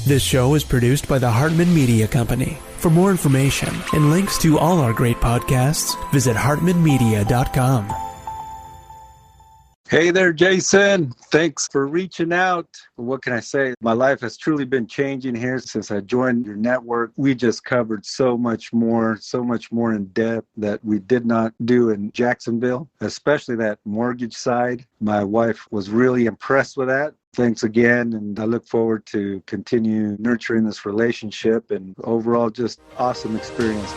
This show is produced by the Hartman Media Company. For more information and links to all our great podcasts, visit hartmanmedia.com. Hey there, Jason. Thanks for reaching out. What can I say? My life has truly been changing here since I joined your network. We just covered so much more in depth that we did not do in Jacksonville, especially that mortgage side. My wife was really impressed with that. Thanks again, and I look forward to continue nurturing this relationship and overall just awesome experience.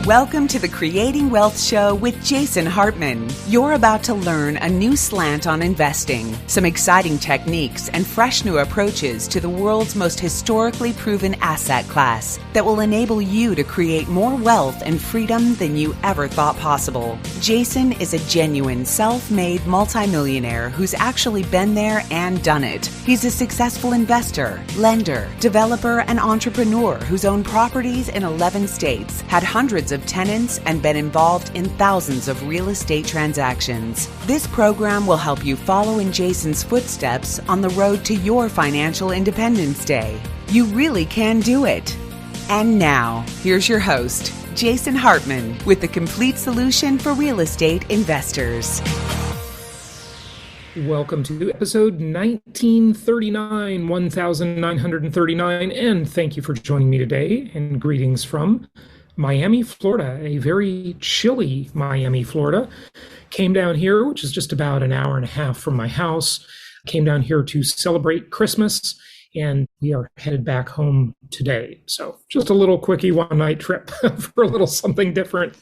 Welcome to the Creating Wealth Show with Jason Hartman. You're about to learn a new slant on investing, some exciting techniques, and fresh new approaches to the world's most historically proven asset class that will enable you to create more wealth and freedom than you ever thought possible. Jason is a genuine self-made multimillionaire who's actually been there and done it. He's a successful investor, lender, developer, and entrepreneur who's owned properties in 11 states, had hundreds of tenants, and been involved in thousands of real estate transactions. This program will help you follow in Jason's footsteps on the road to your financial independence day. You really can do it. And now, here's your host, Jason Hartman, with the complete solution for real estate investors. Welcome to episode 1939, and thank you for joining me today, and greetings from Miami, Florida, a very chilly Miami, Florida. Came down here, which is just about an hour and a half from my house, came down here to celebrate Christmas, and we are headed back home today. So just a little quickie one-night trip for a little something different.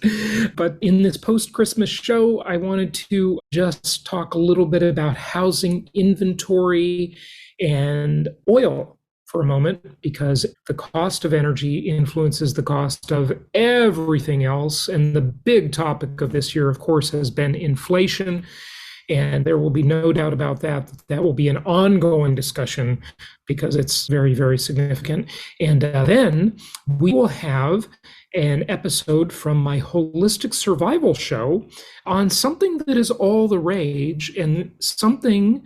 But in this post-Christmas show, I wanted to just talk a little bit about housing inventory and oil for a moment, because the cost of energy influences the cost of everything else. And the big topic of this year, of course, has been inflation. And there will be no doubt about that. That will be an ongoing discussion because it's very, very significant. And then we will have an episode from my holistic survival show on something that is all the rage and something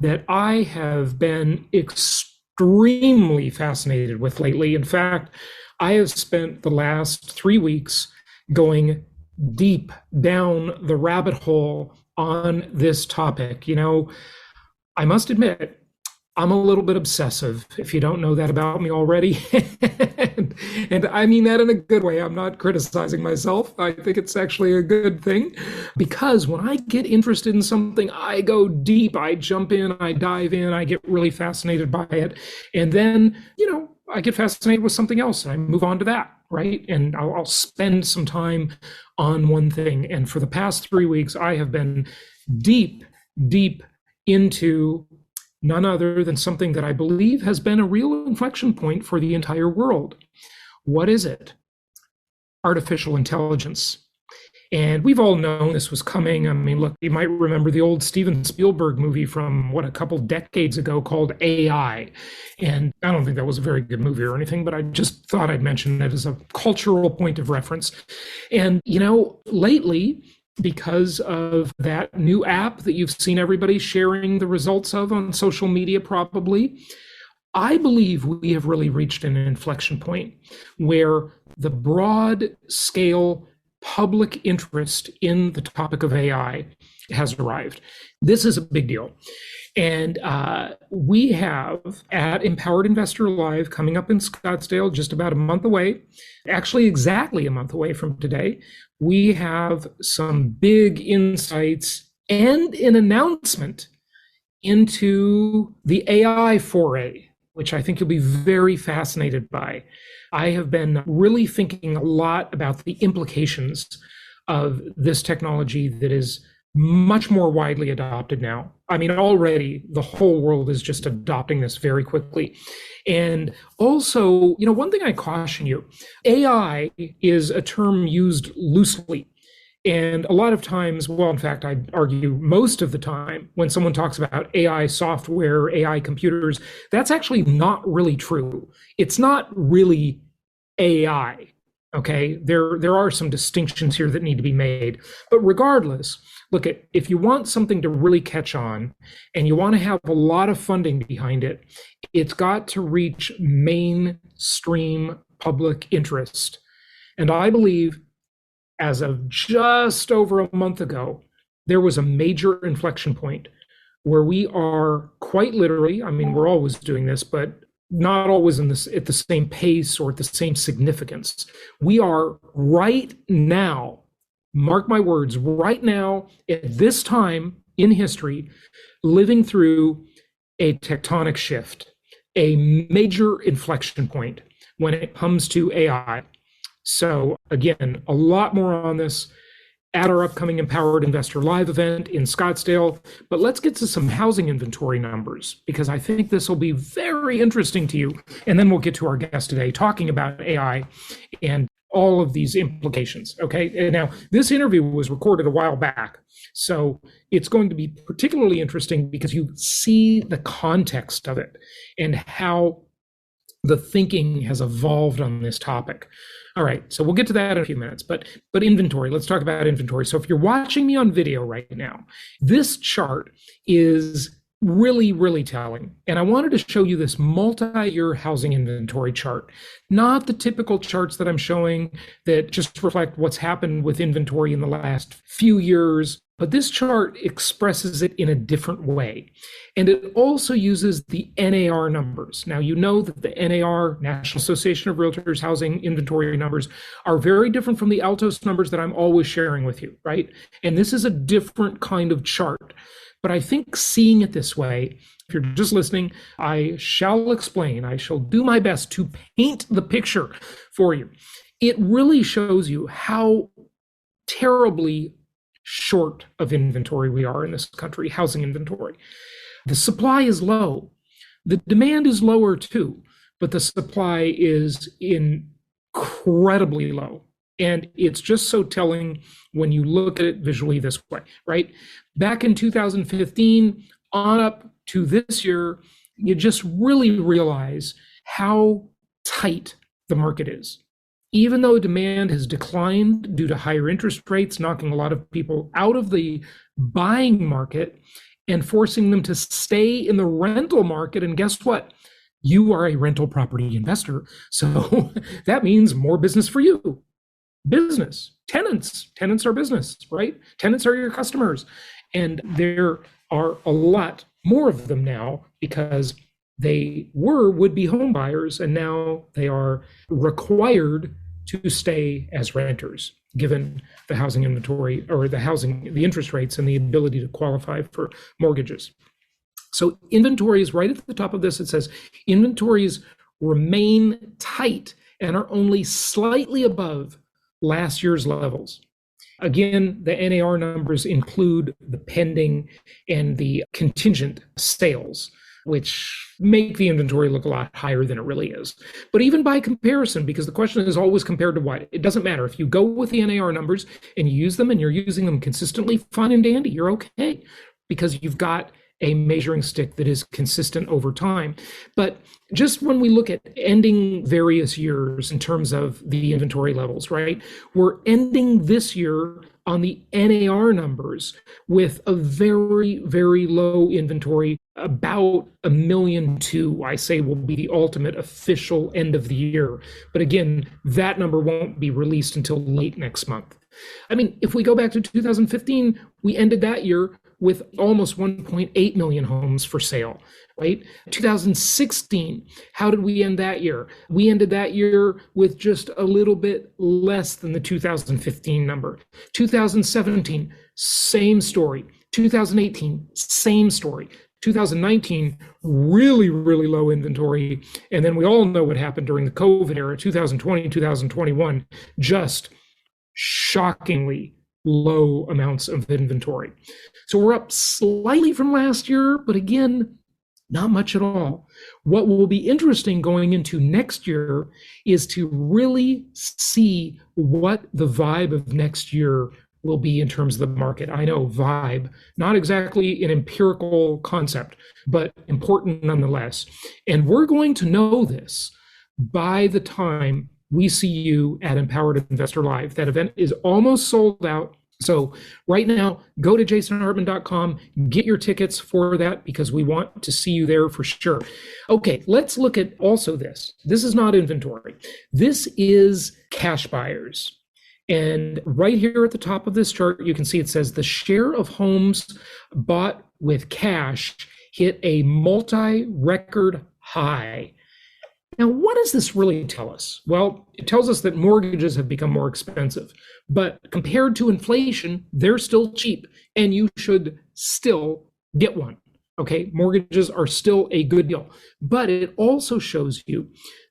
that I have been extremely fascinated with lately. In fact, I have spent the last 3 weeks going deep down the rabbit hole on this topic. You know, I must admit, I'm a little bit obsessive, if you don't know that about me already. and I mean that in a good way. I'm not criticizing myself. I think it's actually a good thing, because when I get interested in something, I go deep, I jump in, I dive in, I get really fascinated by it. And then, you know, I get fascinated with something else and I move on to that, right? And I'll spend some time on one thing. And for the past 3 weeks, I have been deep into none other than something that I believe has been a real inflection point for the entire world. What is it? Artificial intelligence. And we've all known this was coming. I mean, look, you might remember the old Steven Spielberg movie from, a couple decades ago called AI. And I don't think that was a very good movie or anything, but I just thought I'd mention it as a cultural point of reference. And, you know, lately, because of that new app that you've seen everybody sharing the results of on social media probably, I believe we have really reached an inflection point where the broad scale public interest in the topic of AI has arrived. This is a big deal. And we have at Empowered Investor Live coming up in Scottsdale, just about a month away, actually exactly a month away from today, we have some big insights and an announcement into the AI foray, which I think you'll be very fascinated by. I have been really thinking a lot about the implications of this technology that is much more widely adopted now. I mean, already the whole world is just adopting this very quickly. And also, you know, one thing I caution you, AI is a term used loosely. And a lot of times, well, in fact, I'd argue most of the time when someone talks about AI software, AI computers, that's actually not really true. It's not really AI. Okay, there are some distinctions here that need to be made. But regardless, look, if you want something to really catch on and you want to have a lot of funding behind it, it's got to reach mainstream public interest. And I believe as of just over a month ago, there was a major inflection point where we are quite literally, I mean, we're always doing this, but not always at the same pace or at the same significance. We are right now, mark my words, right now at this time in history, living through a tectonic shift, a major inflection point when it comes to AI. So again, a lot more on this at our upcoming Empowered Investor Live event in Scottsdale. But let's get to some housing inventory numbers, because I think this will be very interesting to you. And then we'll get to our guest today talking about AI and all of these implications. Okay. And now this interview was recorded a while back, so it's going to be particularly interesting because you see the context of it and how the thinking has evolved on this topic. All right, so we'll get to that in a few minutes, but inventory, let's talk about inventory. So if you're watching me on video right now, this chart is really, really telling. And I wanted to show you this multi-year housing inventory chart, not the typical charts that I'm showing that just reflect what's happened with inventory in the last few years, but this chart expresses it in a different way. And it also uses the NAR numbers. Now, you know that the NAR, National Association of Realtors Housing Inventory numbers, are very different from the Altos numbers that I'm always sharing with you, right? And this is a different kind of chart. But I think seeing it this way, if you're just listening, I shall explain, I shall do my best to paint the picture for you. It really shows you how terribly short of inventory we are in this country, housing inventory. The supply is low. The demand is lower too, but the supply is incredibly low. And it's just so telling when you look at it visually this way, right? Back in 2015 on up to this year, you just really realize how tight the market is. Even though demand has declined due to higher interest rates, knocking a lot of people out of the buying market and forcing them to stay in the rental market. And guess what? You are a rental property investor. So that means more business for you. Business, tenants are business, right? Tenants are your customers. And there are a lot more of them now because they were would-be home buyers and now they are required to stay as renters, given the housing inventory or the interest rates and the ability to qualify for mortgages. So inventory is right at the top of this. It says inventories remain tight and are only slightly above last year's levels. Again, the NAR numbers include the pending and the contingent sales, which make the inventory look a lot higher than it really is. But even by comparison, because the question is always compared to what? It doesn't matter. If you go with the NAR numbers and you use them and you're using them consistently, fine and dandy, you're okay, because you've got a measuring stick that is consistent over time. But just when we look at ending various years in terms of the inventory levels, right? We're ending this year on the NAR numbers with a very, very low inventory, about 1.2 million, I say will be the ultimate official end of the year. But again, that number won't be released until late next month. I mean, if we go back to 2015, we ended that year with almost 1.8 million homes for sale, right? 2016, how did we end that year? We ended that year with just a little bit less than the 2015 number. 2017, same story. 2018, same story. 2019, really, really low inventory. And then we all know what happened during the COVID era, 2020, 2021, just shockingly low amounts of inventory. So we're up slightly from last year, but again, not much at all. What will be interesting going into next year is to really see what the vibe of next year will be in terms of the market. I know vibe, not exactly an empirical concept, but important nonetheless. And we're going to know this by the time we see you at Empowered Investor Live. That event is almost sold out. So right now, go to jasonhartman.com, get your tickets for that because we want to see you there for sure. Okay, let's look at also this. This is not inventory. This is cash buyers. And right here at the top of this chart, you can see it says the share of homes bought with cash hit a multi-record high. Now, what does this really tell us? Well, it tells us that mortgages have become more expensive, but compared to inflation, they're still cheap, and you should still get one. Okay, mortgages are still a good deal, but it also shows you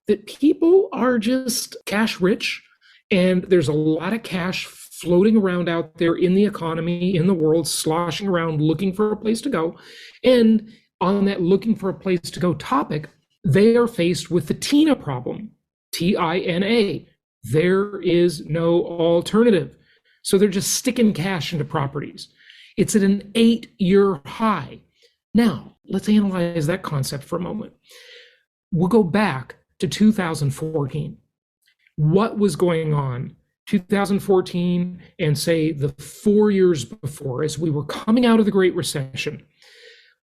that people are just cash rich, and there's a lot of cash floating around out there in the economy, in the world, sloshing around looking for a place to go. And on that looking for a place to go topic, they are faced with the TINA problem, T-I-N-A. There is no alternative. So they're just sticking cash into properties. It's at an 8-year high. Now, let's analyze that concept for a moment. We'll go back to 2014. What was going on 2014 and say the 4 years before, as we were coming out of the Great Recession?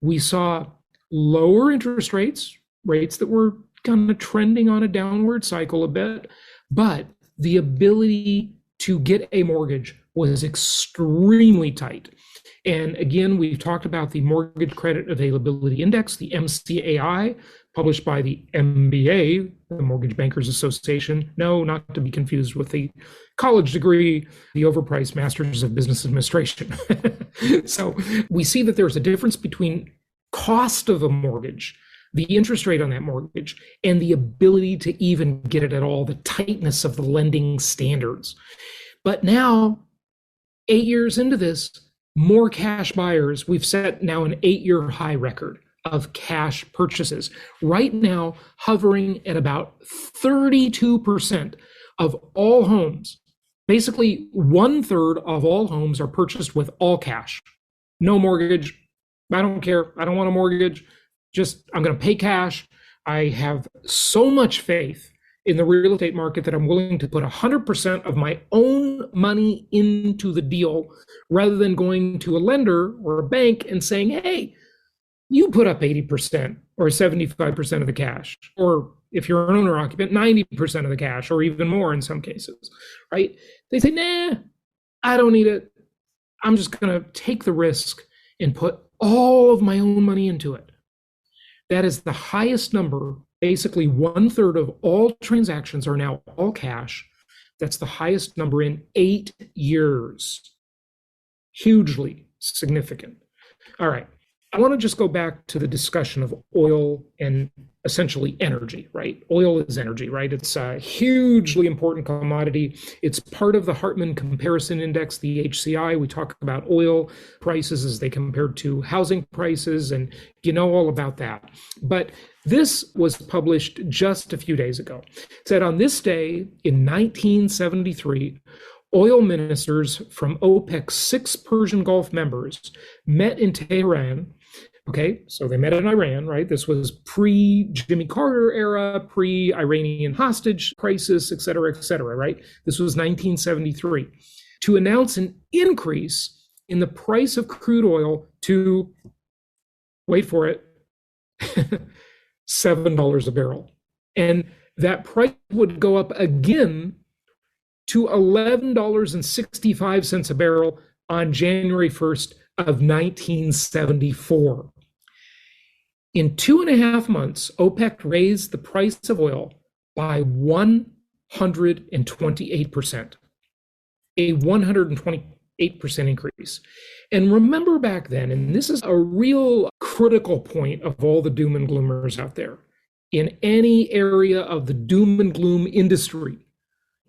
We saw lower interest rates that were kind of trending on a downward cycle a bit, but the ability to get a mortgage was extremely tight. And again, we've talked about the Mortgage Credit Availability Index, the MCAI, published by the MBA, the Mortgage Bankers Association. No, not to be confused with the college degree, the overpriced Masters of Business Administration. So we see that there's a difference between cost of a mortgage, the interest rate on that mortgage, and the ability to even get it at all, the tightness of the lending standards. But now, 8 years into this, more cash buyers. We've set now an 8-year high record of cash purchases. Right now, hovering at about 32% of all homes. Basically, 1/3 of all homes are purchased with all cash. No mortgage. I don't care. I don't want a mortgage. Just, I'm going to pay cash. I have so much faith in the real estate market that I'm willing to put 100% of my own money into the deal rather than going to a lender or a bank and saying, hey, you put up 80% or 75% of the cash, or if you're an owner occupant, 90% of the cash, or even more in some cases, right? They say, nah, I don't need it. I'm just going to take the risk and put all of my own money into it. That is the highest number. Basically, 1/3 of all transactions are now all cash. That's the highest number in 8 years. Hugely significant. All right. I want to just go back to the discussion of oil and essentially energy, right? Oil is energy, right? It's a hugely important commodity. It's part of the Hartman Comparison Index, the HCI. We talk about oil prices as they compared to housing prices, and you know all about that. But this was published just a few days ago. It said on this day in 1973, oil ministers from OPEC's 6 Persian Gulf members met in Tehran. Okay, so they met in Iran, right? This was pre-Jimmy Carter era, pre-Iranian hostage crisis, et cetera, right? This was 1973. To announce an increase in the price of crude oil to, wait for it, $7 a barrel. And that price would go up again to $11.65 a barrel on January 1st of 1974. In 2.5 months, OPEC raised the price of oil by 128%, a 128% increase. And remember back then, and this is a real critical point of all the doom and gloomers out there, in any area of the doom and gloom industry,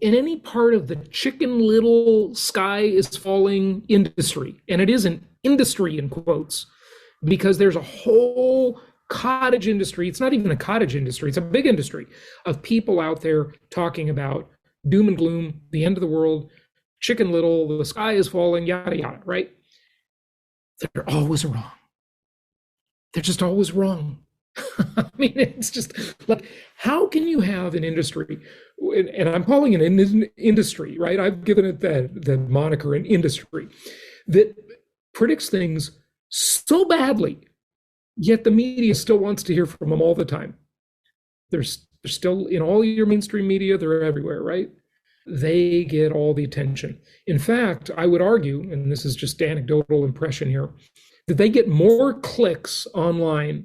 in any part of the chicken little sky is falling industry, and it is an industry in quotes, because there's a whole cottage industry. It's not even a cottage industry. It's a big industry of people out there talking about doom and gloom, the end of the world, chicken little, the sky is falling, yada, yada, right? They're always wrong. They're just always wrong. I mean, it's just like, how can you have an industry, and I'm calling it an industry, right? I've given it the moniker an industry that predicts things so badly, yet the media still wants to hear from them all the time. They're still in all your mainstream media, they're everywhere, right? They get all the attention. In fact, I would argue, and this is just anecdotal impression here, that they get more clicks online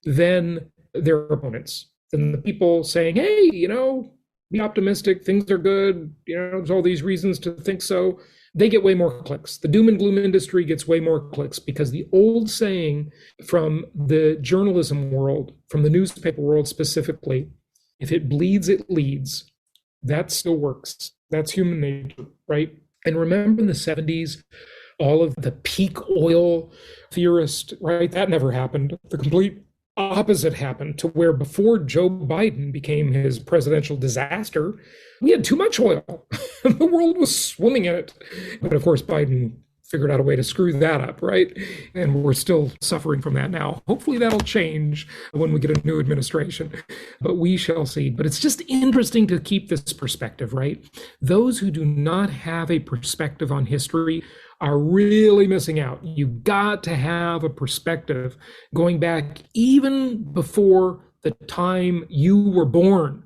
than their opponents, than the people saying, hey, be optimistic, things are good, there's all these reasons to think so. They get way more clicks. The doom and gloom industry gets way more clicks because the old saying from the journalism world, from the newspaper world specifically, if it bleeds, it leads. That still works. That's human nature, right? And remember in the 70s, all of the peak oil theorists, right? That never happened. The complete opposite happened, to where before Joe Biden became his presidential disaster, we had too much oil. The world was swimming in it. But of course, Biden figured out a way to screw that up, right? And we're still suffering from that now. Hopefully that'll change when we get a new administration, but we shall see. But it's just interesting to keep this perspective, right? Those who do not have a perspective on history are really missing out. You got to have a perspective going back even before the time you were born.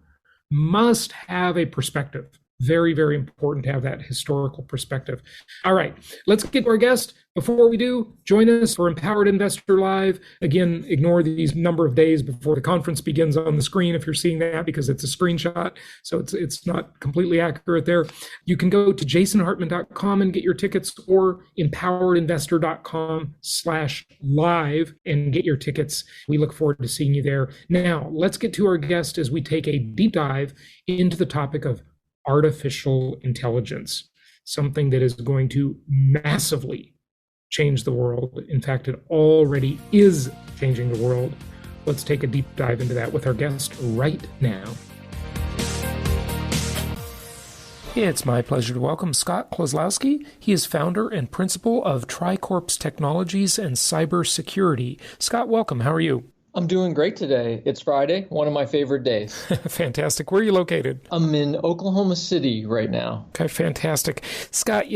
Must have a perspective. Very, very important to have that historical perspective. All right, let's get to our guest. Before we do, join us for Empowered Investor Live. Again, ignore these number of days before the conference begins on the screen if you're seeing that, because it's a screenshot, so it's not completely accurate there. You can go to jasonhartman.com and get your tickets, or empoweredinvestor.com/live and get your tickets. We look forward to seeing you there. Now, let's get to our guest as we take a deep dive into the topic of artificial intelligence, something that is going to massively change the world. In fact, it already is changing the world. Let's take a deep dive into that with our guest right now. It's my pleasure to welcome Scott Klososky. He is founder and principal of TriCorps Technologies and Cybersecurity. Scott, welcome. How are you? I'm doing great today. It's Friday, one of my favorite days. Fantastic. Where are you located? I'm in Oklahoma City right now. Okay, fantastic. Scott,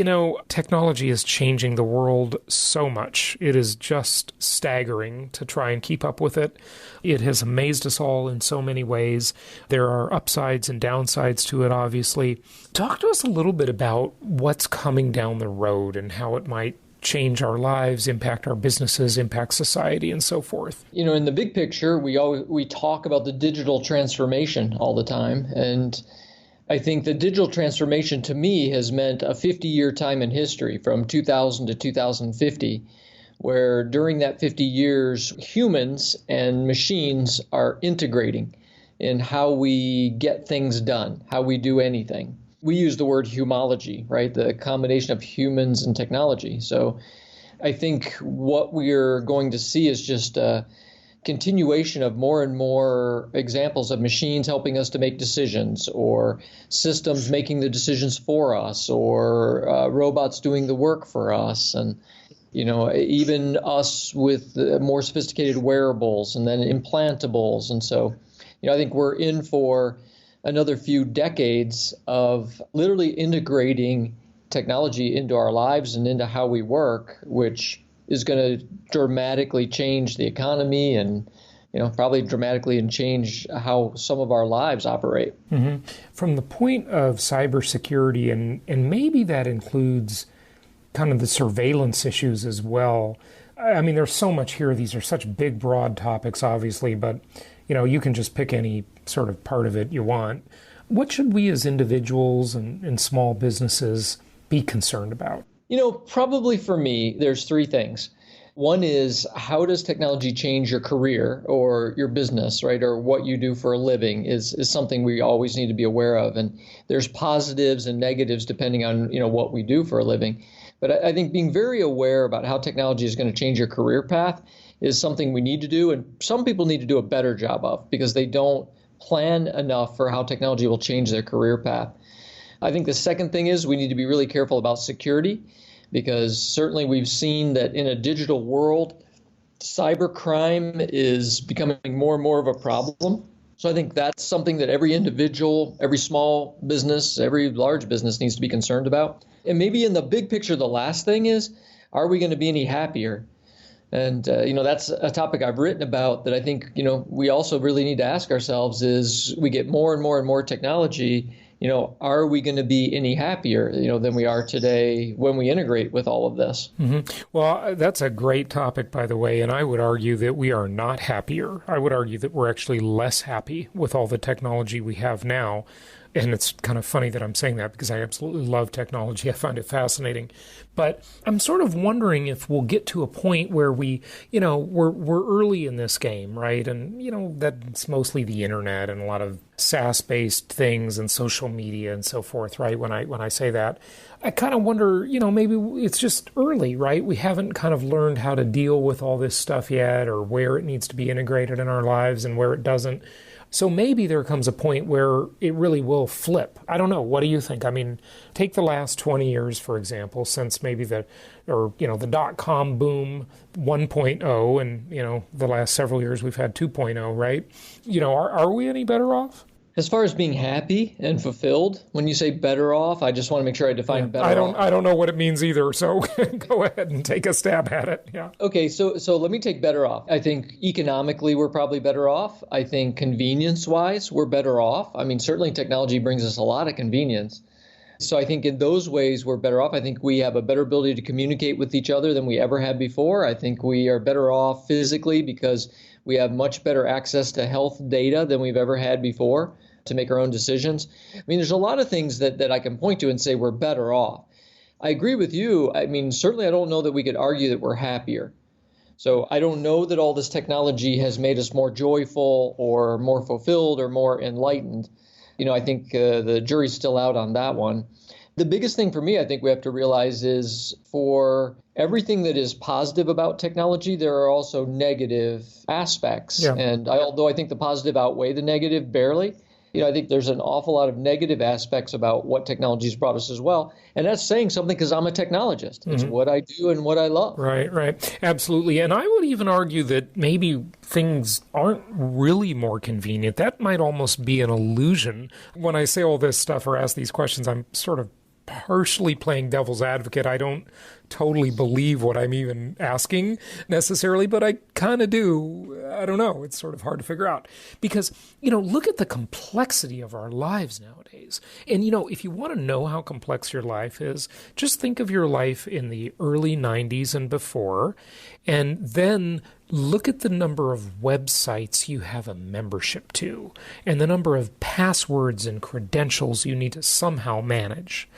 technology is changing the world so much. It is just staggering to try and keep up with it. It has amazed us all in so many ways. There are upsides and downsides to it, obviously. Talk to us a little bit about what's coming down the road and how it might change our lives, impact our businesses, impact society, and so forth. In the big picture, we talk about the digital transformation all the time. And I think the digital transformation to me has meant a 50-year time in history from 2000 to 2050, where during that 50 years, humans and machines are integrating in how we get things done, how we do anything. We use the word humology, right? The combination of humans and technology. So I think what we're going to see is just a continuation of more and more examples of machines helping us to make decisions, or systems making the decisions for us, or robots doing the work for us. And, even us with more sophisticated wearables and then implantables. And so, I think we're in for another few decades of literally integrating technology into our lives and into how we work, which is going to dramatically change the economy and, probably dramatically change how some of our lives operate. Mm-hmm. From the point of cybersecurity, and maybe that includes kind of the surveillance issues as well. I mean, there's so much here. These are such big, broad topics, obviously, but you can just pick any sort of part of it you want. What should we as individuals and small businesses be concerned about? Probably for me, there's three things. One is, how does technology change your career or your business, right? Or what you do for a living is something we always need to be aware of. And there's positives and negatives depending on, what we do for a living. But I think being very aware about how technology is going to change your career path is something we need to do. And some people need to do a better job of, because they don't plan enough for how technology will change their career path. I think the second thing is we need to be really careful about security, because certainly we've seen that in a digital world, cybercrime is becoming more and more of a problem. So I think that's something that every individual, every small business, every large business needs to be concerned about. And maybe in the big picture, the last thing is, are we going to be any happier? And, that's a topic I've written about that I think, we also really need to ask ourselves is we get more and more and more technology, are we going to be any happier, than we are today when we integrate with all of this? Mm-hmm. Well, that's a great topic, by the way, and I would argue that we are not happier. I would argue that we're actually less happy with all the technology we have now. And it's kind of funny that I'm saying that because I absolutely love technology. I find it fascinating. But I'm sort of wondering if we'll get to a point where we're early in this game, right? And, that's mostly the internet and a lot of SaaS-based things and social media and so forth, right? When I say that, I kind of wonder, maybe it's just early, right? We haven't kind of learned how to deal with all this stuff yet or where it needs to be integrated in our lives and where it doesn't. So maybe there comes a point where it really will flip. I don't know. What do you think? I mean, take the last 20 years, for example, since maybe the dot-com boom 1.0 and, the last several years we've had 2.0, right? Are we any better off? As far as being happy and fulfilled, when you say better off, I just want to make sure I define better off. I don't know what it means either, so go ahead and take a stab at it. Yeah. Okay, so let me take better off. I think economically we're probably better off. I think convenience-wise we're better off. I mean, certainly technology brings us a lot of convenience. So I think in those ways we're better off. I think we have a better ability to communicate with each other than we ever had before. I think we are better off physically because we have much better access to health data than we've ever had before to make our own decisions. I mean, there's a lot of things that I can point to and say we're better off. I agree with you. I mean, certainly I don't know that we could argue that we're happier. So I don't know that all this technology has made us more joyful or more fulfilled or more enlightened. I think the jury's still out on that one. The biggest thing for me, I think we have to realize is for everything that is positive about technology, there are also negative aspects. Yeah. And although I think the positive outweigh the negative barely, I think there's an awful lot of negative aspects about what technology has brought us as well. And that's saying something because I'm a technologist. Mm-hmm. It's what I do and what I love. Right. Absolutely. And I would even argue that maybe things aren't really more convenient. That might almost be an illusion. When I say all this stuff or ask these questions, I'm sort of partially playing devil's advocate. I don't totally believe what I'm even asking necessarily, but I kind of do. I don't know. It's sort of hard to figure out because, look at the complexity of our lives nowadays. And, if you want to know how complex your life is, just think of your life in the early 90s and before, and then look at the number of websites you have a membership to and the number of passwords and credentials you need to somehow manage.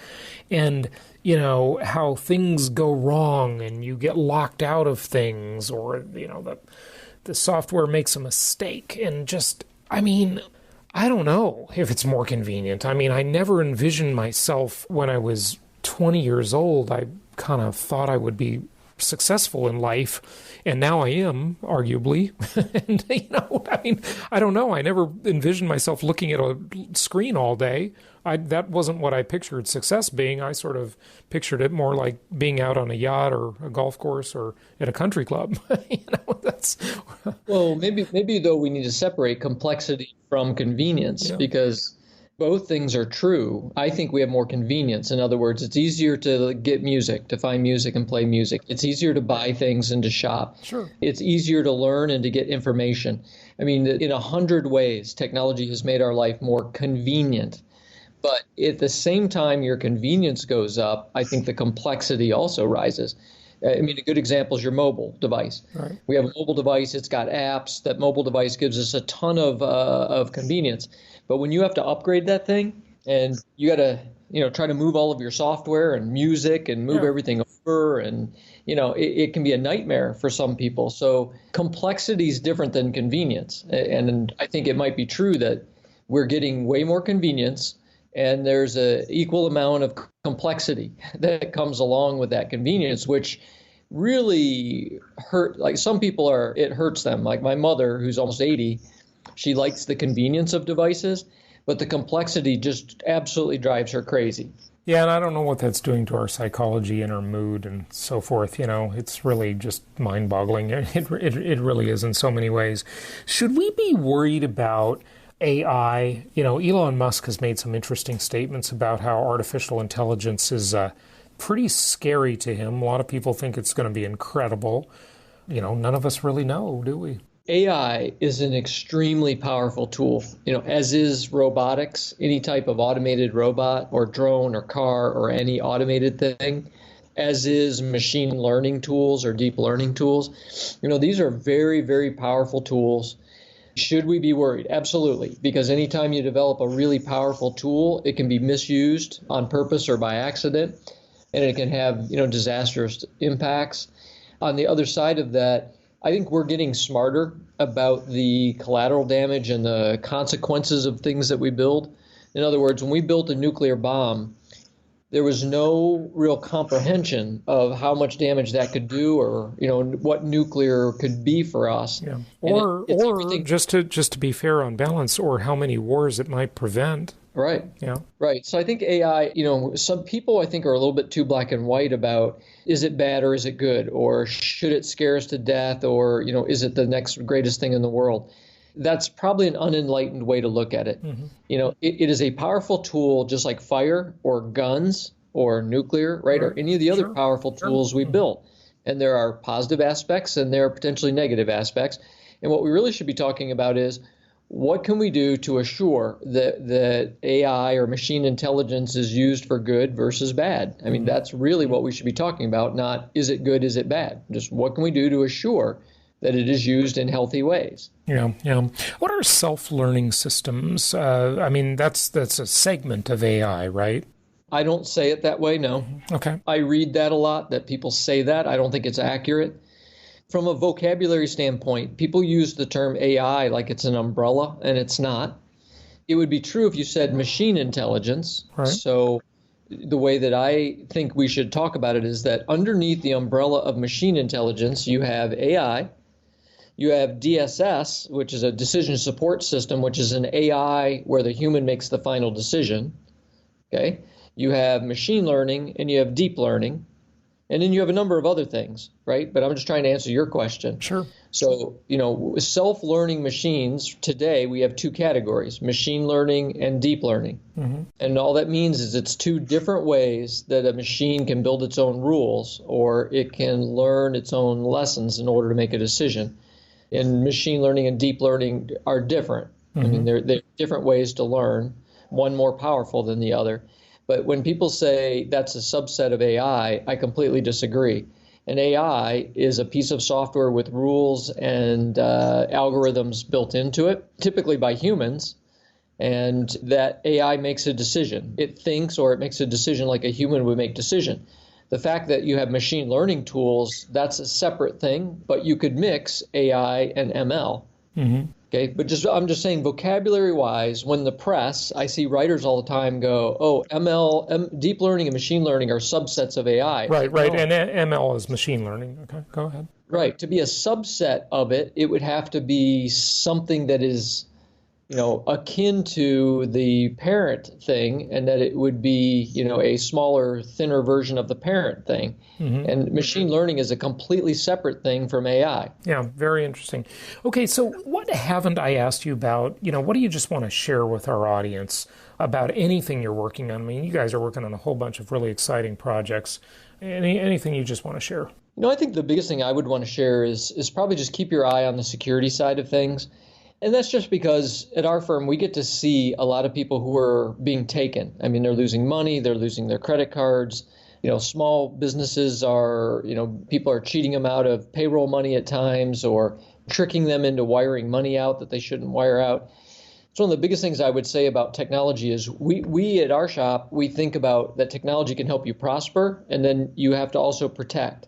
And, how things go wrong and you get locked out of things or, the software makes a mistake and just, I don't know if it's more convenient. I never envisioned myself when I was 20 years old. I kind of thought I would be successful in life, and now I am, arguably. And, I don't know. I never envisioned myself looking at a screen all day. That wasn't what I pictured success being. I sort of pictured it more like being out on a yacht or a golf course or at a country club. Well, maybe though we need to separate complexity from convenience because both things are true. I think we have more convenience. In other words, it's easier to get music, to find music and play music. It's easier to buy things and to shop. Sure. It's easier to learn and to get information. In 100 ways, technology has made our life more convenient. But at the same time your convenience goes up, I think the complexity also rises. A good example is your mobile device. Right. We have a mobile device. It's got apps. That mobile device gives us a ton of convenience. But when you have to upgrade that thing and you got to, try to move all of your software and music and move everything over and, it can be a nightmare for some people. So complexity is different than convenience. And I think it might be true that we're getting way more convenience and there's an equal amount of complexity that comes along with that convenience, which really hurt. Like some people it hurts them. Like my mother, who's almost 80, she likes the convenience of devices, but the complexity just absolutely drives her crazy. Yeah, and I don't know what that's doing to our psychology and our mood and so forth. It's really just mind-boggling. It really is in so many ways. Should we be worried about AI? Elon Musk has made some interesting statements about how artificial intelligence is pretty scary to him. A lot of people think it's going to be incredible. None of us really know, do we? AI is an extremely powerful tool, as is robotics, any type of automated robot or drone or car or any automated thing, as is machine learning tools or deep learning tools. These are very, very powerful tools. Should we be worried? Absolutely, because anytime you develop a really powerful tool, it can be misused on purpose or by accident, and it can have, disastrous impacts. On the other side of that, I think we're getting smarter about the collateral damage and the consequences of things that we build. In other words, when we built a nuclear bomb, there was no real comprehension of how much damage that could do, or what nuclear could be for us. Yeah. Or just to be fair on balance, or how many wars it might prevent. Right. Yeah. Right. So I think AI, some people I think are a little bit too black and white about, is it bad or is it good? Or should it scare us to death? Or, is it the next greatest thing in the world? That's probably an unenlightened way to look at it. Mm-hmm. It is a powerful tool, just like fire or guns or nuclear, right? Or any of the other powerful tools we built. And there are positive aspects and there are potentially negative aspects. And what we really should be talking about is, what can we do to assure that AI or machine intelligence is used for good versus bad? I mean, that's really what we should be talking about, not is it good, is it bad? Just what can we do to assure that it is used in healthy ways? Yeah. What are self-learning systems? That's a segment of AI, right? I don't say it that way, no. Okay. I read that a lot, that people say that. I don't think it's accurate. From a vocabulary standpoint, people use the term AI like it's an umbrella, and it's not. It would be true if you said machine intelligence. Right. So the way that I think we should talk about it is that underneath the umbrella of machine intelligence, you have AI, you have DSS, which is a decision support system, which is an AI where the human makes the final decision. Okay. You have machine learning and you have deep learning. And then you have a number of other things, right? But I'm just trying to answer your question. Sure. So, self-learning machines, today we have two categories, machine learning and deep learning. Mm-hmm. And all that means is it's two different ways that a machine can build its own rules, or it can learn its own lessons in order to make a decision. And machine learning and deep learning are different. Mm-hmm. I mean, they're different ways to learn, one more powerful than the other. But when people say that's a subset of AI, I completely disagree. An AI is a piece of software with rules and algorithms built into it, typically by humans, and that AI makes a decision. It thinks or it makes a decision like a human would make decision. The fact that you have machine learning tools, that's a separate thing, but you could mix AI and ML. Mm-hmm. Okay, but I'm just saying, vocabulary-wise, when the press, I see writers all the time go, deep learning and machine learning are subsets of AI. Right, and ML is machine learning. Okay, go ahead. Right, to be a subset of it, it would have to be something that is, akin to the parent thing, and that it would be, a smaller, thinner version of the parent thing. Mm-hmm. And machine learning is a completely separate thing from AI. Yeah, very interesting. Okay, so what haven't I asked you about? What do you just want to share with our audience about anything you're working on? I mean, you guys are working on a whole bunch of really exciting projects. Anything you just want to share? I think the biggest thing I would want to share is probably just keep your eye on the security side of things. And that's just because at our firm, we get to see a lot of people who are being taken. I mean, they're losing money, they're losing their credit cards. Small businesses are, people are cheating them out of payroll money at times or tricking them into wiring money out that they shouldn't wire out. So one of the biggest things I would say about technology is we at our shop, we think about that technology can help you prosper, and then you have to also protect.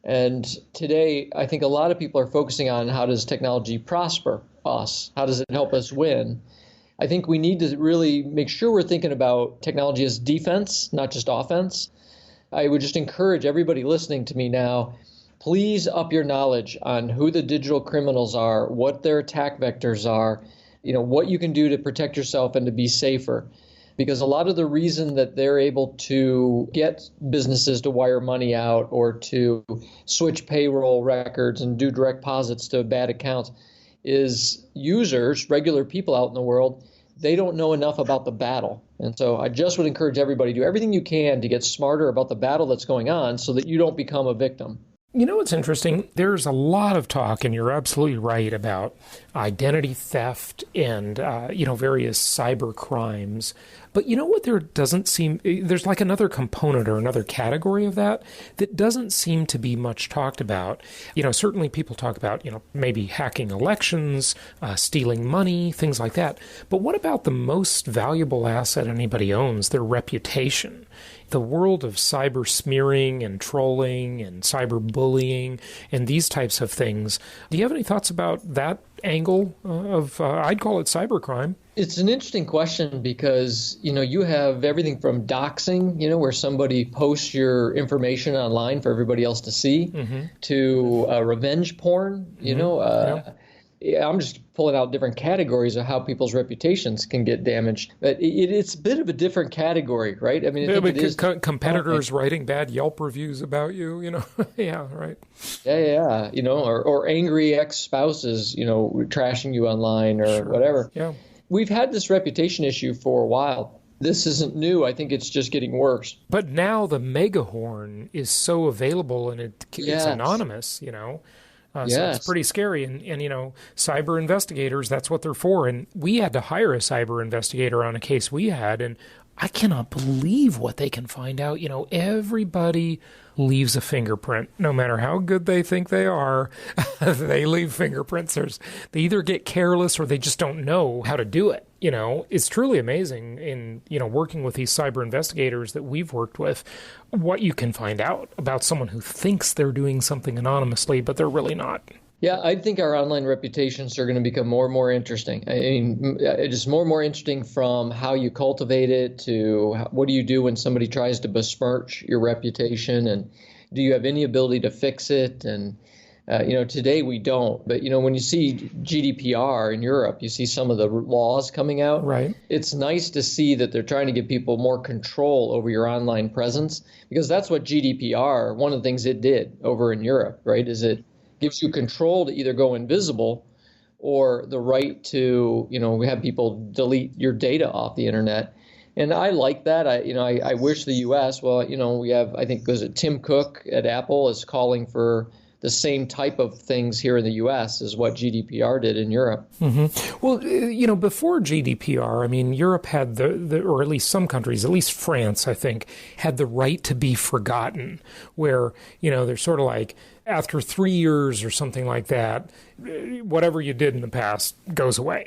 And today, I think a lot of people are focusing on how does technology prosper us? How does it help us win? I think we need to really make sure we're thinking about technology as defense, not just offense. I would just encourage everybody listening to me now, please up your knowledge on who the digital criminals are, what their attack vectors are, what you can do to protect yourself and to be safer. because a lot of the reason that they're able to get businesses to wire money out or to switch payroll records and do direct deposits to bad accounts is users, regular people out in the world, they don't know enough about the battle. And so I just would encourage everybody to do everything you can to get smarter about the battle that's going on so that you don't become a victim. You know what's interesting? There's a lot of talk, and you're absolutely right, about identity theft and, various cyber crimes. But you know what there doesn't seem, there's like another component or another category of that doesn't seem to be much talked about. Certainly people talk about, maybe hacking elections, stealing money, things like that. But what about the most valuable asset anybody owns, their reputation? The world of cyber smearing and trolling and cyber bullying and these types of things. Do you have any thoughts about that angle of, I'd call it cybercrime? It's an interesting question because, you have everything from doxing, where somebody posts your information online for everybody else to see, to revenge porn, I'm just pulling out different categories of how people's reputations can get damaged. But it's a bit of a different category, right? I mean, I think it is competitors writing bad Yelp reviews about you, Yeah, right. Yeah. Or angry ex-spouses, trashing you online or whatever. Yeah. We've had this reputation issue for a while. This isn't new. I think it's just getting worse. But now the megahorn is so available and it's anonymous, So it's pretty scary. And cyber investigators, that's what they're for. And we had to hire a cyber investigator on a case we had. And I cannot believe what they can find out. Everybody leaves a fingerprint. No matter how good they think they are, they leave fingerprints. They either get careless or they just don't know how to do it. It's truly amazing in, working with these cyber investigators that we've worked with, what you can find out about someone who thinks they're doing something anonymously, but they're really not. Yeah, I think our online reputations are going to become more and more interesting. I mean, just more and more interesting from how you cultivate it to what do you do when somebody tries to besmirch your reputation, and do you have any ability to fix it? And today we don't. But, when you see GDPR in Europe, you see some of the laws coming out. Right. It's nice to see that they're trying to give people more control over your online presence, because that's what GDPR, one of the things it did over in Europe, right, is it gives you control to either go invisible or the right to, have people delete your data off the internet. And I like that. I wish the U.S., we have, I think, was it Tim Cook at Apple is calling for the same type of things here in the U.S. as what GDPR did in Europe. Mm-hmm. Well, before GDPR, Europe had or at least some countries, at least France, I think, had the right to be forgotten, where, they're sort of like, after 3 years or something like that, whatever you did in the past goes away,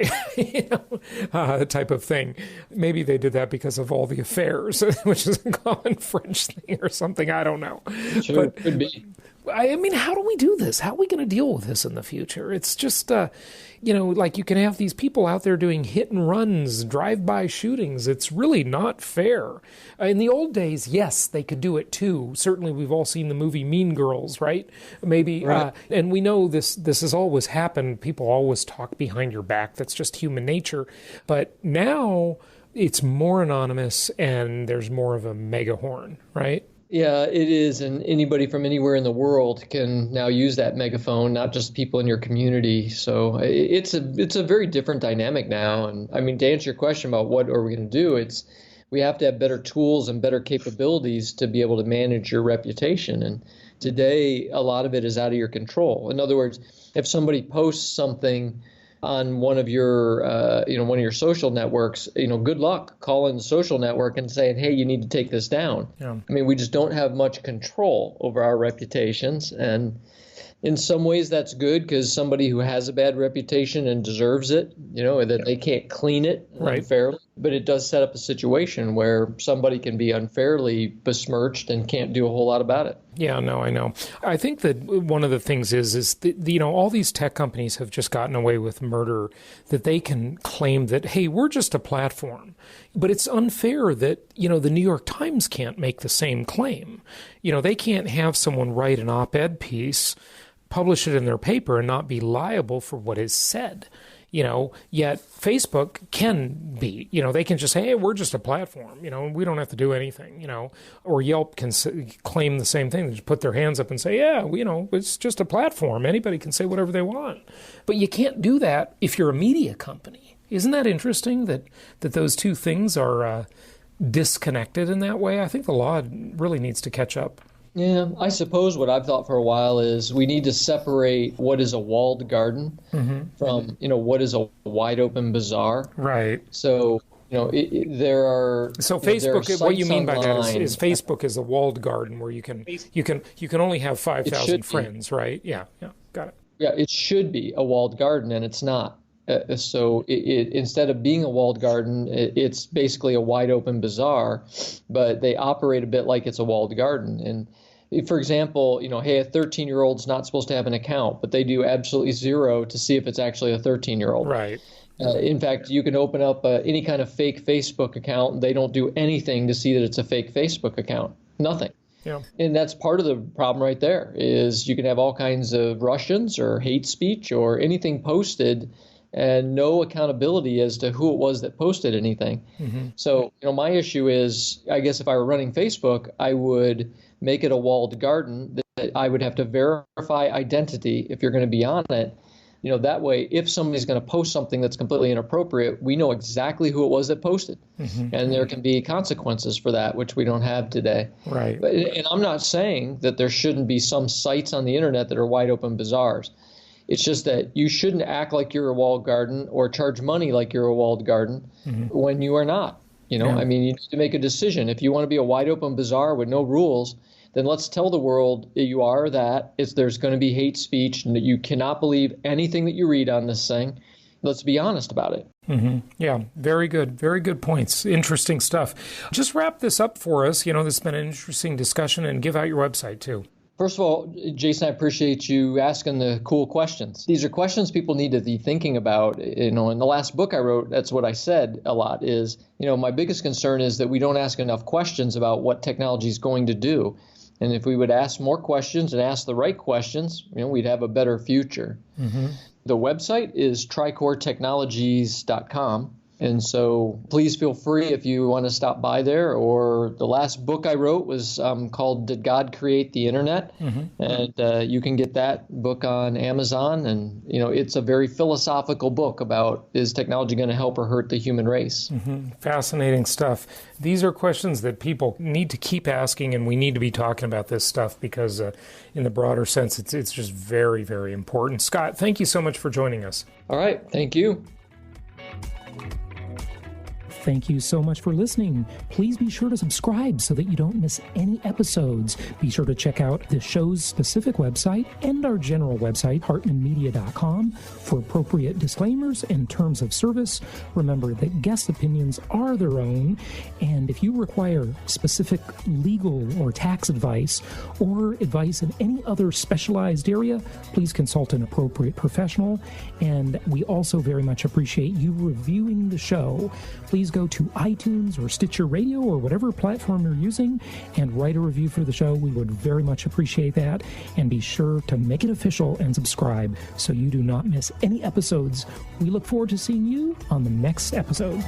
type of thing. Maybe they did that because of all the affairs, which is a common French thing or something. I don't know. Sure, but could be. How do we do this? How are we going to deal with this in the future? It's just, like you can have these people out there doing hit and runs, drive-by shootings. It's really not fair. In the old days, yes, they could do it too. Certainly, we've all seen the movie Mean Girls, right? Maybe, right. And we know this has always happened. People always talk behind your back. That's just human nature. But now it's more anonymous and there's more of a megahorn, right? Yeah, it is. And anybody from anywhere in the world can now use that megaphone, not just people in your community. So it's a very different dynamic now. And to answer your question about what are we going to do, we have to have better tools and better capabilities to be able to manage your reputation. And today, a lot of it is out of your control. In other words, if somebody posts something on one of your social networks, good luck calling the social network and saying, hey, you need to take this down. Yeah. We just don't have much control over our reputations. And in some ways that's good because somebody who has a bad reputation and deserves it, that they can't clean it unfairly. But it does set up a situation where somebody can be unfairly besmirched and can't do a whole lot about it. Yeah, no, I know. I think that one of the things is all these tech companies have just gotten away with murder, that they can claim that, hey, we're just a platform. But it's unfair that, the New York Times can't make the same claim. They can't have someone write an op-ed piece, publish it in their paper, and not be liable for what is said. yet Facebook can be, they can just say, hey, we're just a platform, we don't have to do anything, or Yelp can claim the same thing. They just put their hands up and say, yeah, it's just a platform. Anybody can say whatever they want. But you can't do that if you're a media company. Isn't that interesting that those two things are disconnected in that way? I think the law really needs to catch up. Yeah, I suppose what I've thought for a while is we need to separate what is a walled garden from, what is a wide open bazaar. Right. So, there are. So Facebook, what you mean by that is Facebook is a walled garden where you can only have 5,000 friends, right? Yeah, got it. Yeah, it should be a walled garden, and it's not. So instead of being a walled garden, it's basically a wide open bazaar, but they operate a bit like it's a walled garden. And for example, hey, a 13-year-old's not supposed to have an account, but they do absolutely zero to see if it's actually a 13-year-old. Right. In fact, you can open up any kind of fake Facebook account, and they don't do anything to see that it's a fake Facebook account. Nothing. Yeah. And that's part of the problem right there, is you can have all kinds of Russians or hate speech or anything posted and no accountability as to who it was that posted anything. So, my issue is, I guess if I were running Facebook, I would make it a walled garden that I would have to verify identity if you're going to be on it. That way, if somebody's going to post something that's completely inappropriate, we know exactly who it was that posted. And there can be consequences for that, which we don't have today. Right. And I'm not saying that there shouldn't be some sites on the internet that are wide open bazaars. It's just that you shouldn't act like you're a walled garden or charge money like you're a walled garden when you are not. I mean, you need to make a decision. If you want to be a wide open bazaar with no rules, then let's tell the world you are that. There's going to be hate speech and that you cannot believe anything that you read on this thing. Let's be honest about it. Yeah, very good. Very good points. Interesting stuff. Just wrap this up for us. This has been an interesting discussion, and give out your website too. First of all, Jason, I appreciate you asking the cool questions. These are questions people need to be thinking about. In the last book I wrote, that's what I said a lot is, my biggest concern is that we don't ask enough questions about what technology is going to do. And if we would ask more questions and ask the right questions, we'd have a better future. The website is TriCorpsTechnologies.com. And so please feel free if you want to stop by there. Or the last book I wrote was called Did God Create the Internet? And you can get that book on Amazon. And, it's a very philosophical book about, is technology going to help or hurt the human race? Fascinating stuff. These are questions that people need to keep asking, and we need to be talking about this stuff because in the broader sense, it's just very, very important. Scott, thank you so much for joining us. All right. Thank you. Thank you so much for listening. Please be sure to subscribe so that you don't miss any episodes. Be sure to check out the show's specific website and our general website, hartmanmedia.com, for appropriate disclaimers and terms of service. Remember that guest opinions are their own, and if you require specific legal or tax advice or advice in any other specialized area, please consult an appropriate professional. And we also very much appreciate you reviewing the show. Please go to iTunes or Stitcher Radio or whatever platform you're using and write a review for the show. We would very much appreciate that. And be sure to make it official and subscribe so you do not miss any episodes. We look forward to seeing you on the next episode.